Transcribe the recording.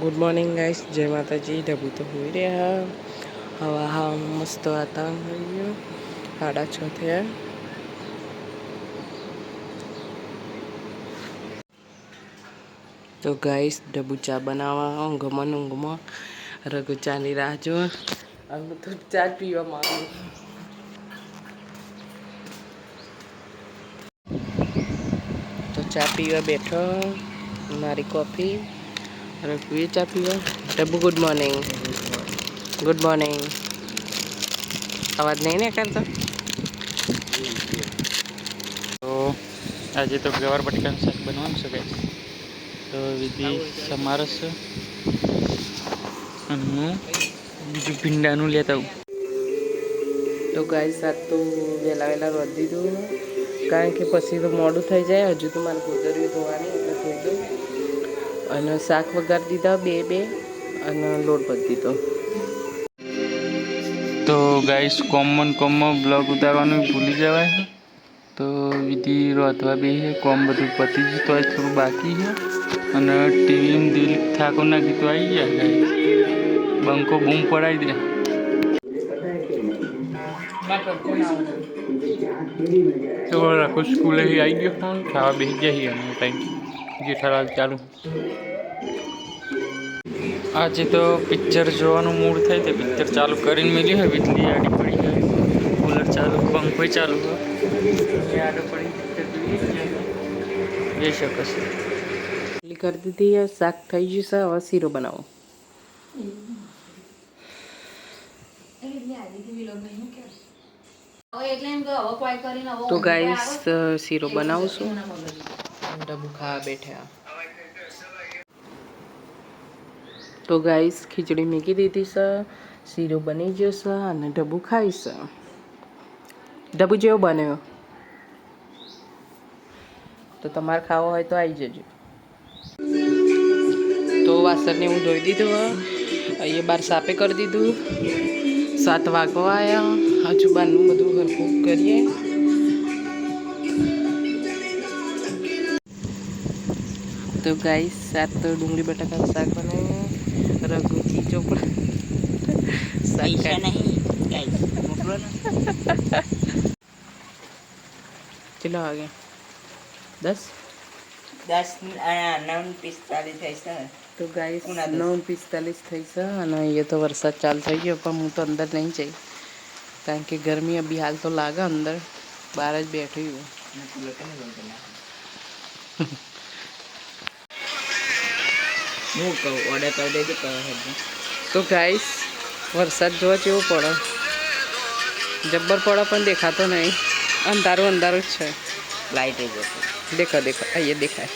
Good morning guys, જય માતાજી. ઢબુ તો હોઈ રહ્યા. હવા હા મસ્ત વાતાવરણ થઈ ગયું. 6:30 થયા. તો ગાઈસ ઢબુ ચા બનાવવા ઊંઘમાં રઘુ ચાની રાહ જો. હું તો ચા પીવા માંગુ. તો ચા પીવા બેઠો. મારી કોફી રઘુએ ચા પીવા. ઢબુ ગુડ મોર્નિંગ. Good morning. અવાજ નહીં ને કરતો. તો આજે તો ગવાર બટકાનું શાક બનવાનું છે ગાઈસ. તો વિધિ સમારસ અને હું બીજું ભીંડાનું લેતા આવું. તો ગાઈસ આજ તો વહેલા રોધી દીધું, કારણ કે પછી તો મોડું થઈ જાય. હજુ તો મારે ગોદરીઓ ધોવાની એટલે ધોઈ દઉં. અને શાક વઘારી દીધા બે અને લોટ ભરી દીધો. તો ગાઈસ કોમમાં બ્લોગ ઉતારવાનું ભૂલી જવાય. તો વિધિ રોધવા બે છે. કોમ બધું પતી ગયું તો થોડું બાકી છે. અને ટીવીમાં દિલ થાકો નાખી તો આવી ગયા ગાઈસ. બંકો બૂમ પડાવી દે. તો રાખો સ્કૂલે આવી ગયો ફોન ખાવા બેસી જાય અને ટાઈમ જેઠાલાલ ચાલુ. આજે તો પિક્ચર જોવાનું મૂડ થાય તો પિક્ચર ચાલુ કરીને મેલી હોય. વીજળી આડી પડી હોય, કુલર ચાલુ, પંખો ચાલુ હોય, આડો પડી પિક્ચર જોઈએ જઈ શકે છે. કરી દીધી. શાક થઈ ગયું છે. હવે શીરો બનાવો. તો ગાઈસ શીરો બનાવું છું. ઢબુ ખાવા બેઠા. તો ગાઈસ ખીચડી મૂકી દીધી છે. શીરો બની ગયો છે અને ઢબુ ખાઈ છે. ઢબુ જેવો બન્યો. તો તમારે ખાવો હોય તો આવી જજો. તો વાસણને હું ધોઈ દીધું. અહીંયા બાર સાપે કરી દીધું. 7 વાગવા આવ્યા. હજુ બારનું બધું હરખું કરીએ. તો ગાઈસ શાક તો ડુંગળી બટાકાનું શાક બનાવ્યું. રઘુજી ચોપડા પૈસા નહીં ગાઈસ મોકલો ને. કેટલા વાગે? 10 9:45 થઈ છે. તો ગાઈસ 9:45 થઈ છે. અને અહીંયા તો વરસાદ ચાલુ થઈ ગયો, પણ હું તો અંદર નહીં જઈ, કારણ કે ગરમી અભી હાલ તો લાગે. અંદર બહાર જ બેઠી હું. હું કહું ઓર્ડર કરી દેજો કહે. તો ગાઈસ વરસાદ જોવા કેવો પડે. જબ્બર પડે પણ દેખાતો નહીં. અંધારું જ છે. લાઈટ જ દેખો અહીંયા દેખાય.